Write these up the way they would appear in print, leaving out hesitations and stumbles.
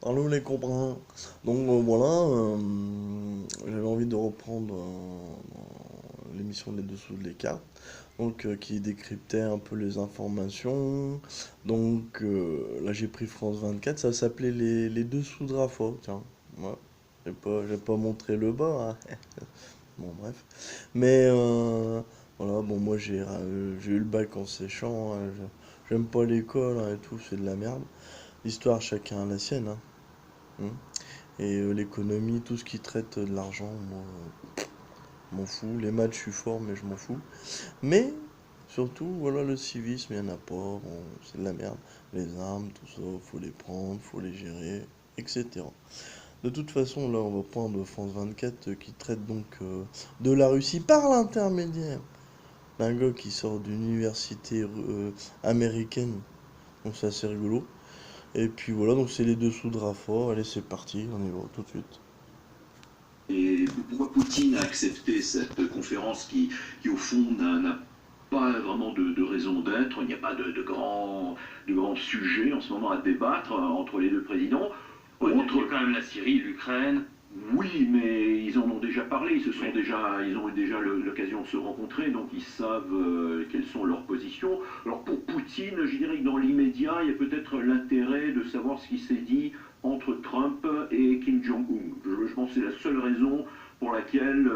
Allô les copains. Donc voilà, j'avais envie de reprendre l'émission Les Dessous de cartes, qui décryptait un peu les informations. Là j'ai pris France 24, ça s'appelait les Dessous de Rafa, tiens. Ouais. J'ai pas montré le bas, hein. Bon bref. Mais voilà, bon moi j'ai eu le bac en séchant, hein. J'aime pas l'école, hein, et tout, c'est de la merde. L'histoire, chacun a la sienne, hein. Hmm. Et l'économie, tout ce qui traite de l'argent, moi, m'en fous. Les maths, je suis fort, mais je m'en fous. Mais, surtout, voilà, le civisme, il n'y en a pas. Bon, c'est de la merde. Les armes, tout ça, faut les prendre, faut les gérer, etc. De toute façon, là, on va prendre France 24 qui traite de la Russie par l'intermédiaire d'un gars qui sort d'une université américaine. Donc, c'est assez rigolo. Et puis voilà, donc c'est les dessous de Rafa. Allez, c'est parti, on y va tout de suite. Et pourquoi Poutine a accepté cette conférence qui au fond, n'a pas vraiment de raison d'être. Il n'y a pas de grands sujets en ce moment à débattre entre les deux présidents. Ouais, il y a quand même la Syrie, l'Ukraine. Oui, mais ils en ont déjà parlé, Oui. ils ont eu déjà l'occasion de se rencontrer, donc ils savent quelles sont leurs positions. Alors pour Poutine, je dirais que dans l'immédiat, il y a peut-être l'intérêt de savoir ce qui s'est dit entre Trump et Kim Jong-un. Je pense que c'est la seule raison pour laquelle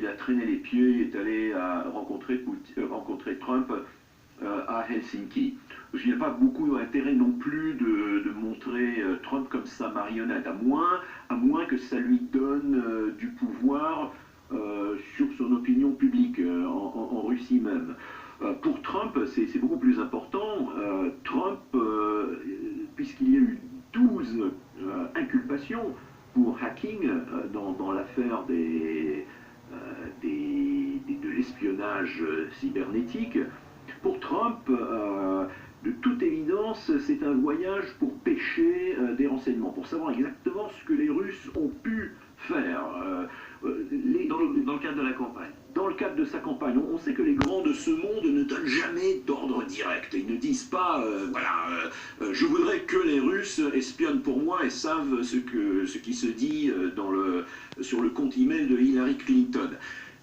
il a traîné les pieds et est allé rencontrer Trump à Helsinki. Parce qu'il n'y a pas beaucoup d'intérêt non plus de montrer Trump comme sa marionnette, à moins que ça lui donne du pouvoir sur son opinion publique en Russie même. Pour Trump, c'est beaucoup plus important. Trump, puisqu'il y a eu 12 inculpations pour hacking dans l'affaire de l'espionnage cybernétique, pour Trump, de toute évidence, c'est un voyage pour pêcher des renseignements, pour savoir exactement ce que les Russes ont pu faire. Dans le cadre de la campagne. Dans le cadre de sa campagne, on sait que les grands de ce monde ne donnent jamais d'ordre direct. Ils ne disent pas, je voudrais que les Russes espionnent pour moi et savent ce qui se dit sur le compte email de Hillary Clinton.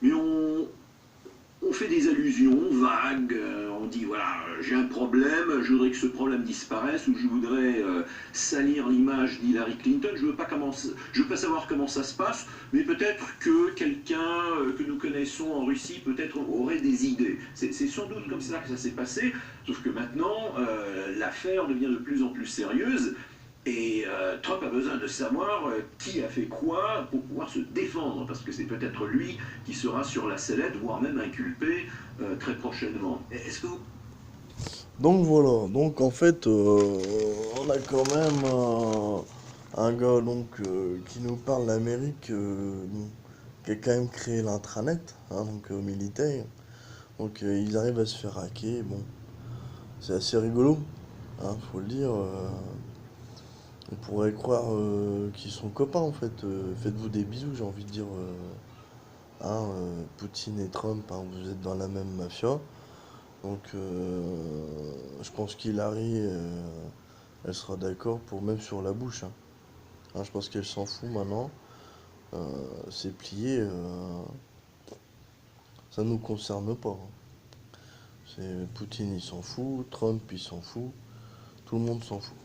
Mais on fait des allusions vagues, on dit voilà, j'ai un problème, je voudrais que ce problème disparaisse, ou je voudrais salir l'image d'Hillary Clinton, je veux pas savoir comment ça se passe, mais peut-être que quelqu'un que nous connaissons en Russie peut-être aurait des idées. C'est sans doute comme ça que ça s'est passé, sauf que maintenant, l'affaire devient de plus en plus sérieuse, et Trump a besoin de savoir qui a fait quoi pour pouvoir se défendre, parce que c'est peut-être lui qui sera sur la sellette, voire même inculpé très prochainement. Est-ce que vous... Donc voilà, donc en fait, on a quand même un gars qui nous parle d'Amérique, qui a quand même créé l'intranet, hein, militaire. Ils arrivent à se faire hacker, bon, c'est assez rigolo, hein, faut le dire. On pourrait croire qu'ils sont copains en fait. Faites-vous des bisous, j'ai envie de dire. Poutine et Trump, hein, vous êtes dans la même mafia. Je pense qu'Hillary, elle sera d'accord pour même sur la bouche, hein. Hein, je pense qu'elle s'en fout maintenant. C'est plié. Ça nous concerne pas, hein. Poutine, il s'en fout. Trump, il s'en fout. Tout le monde s'en fout.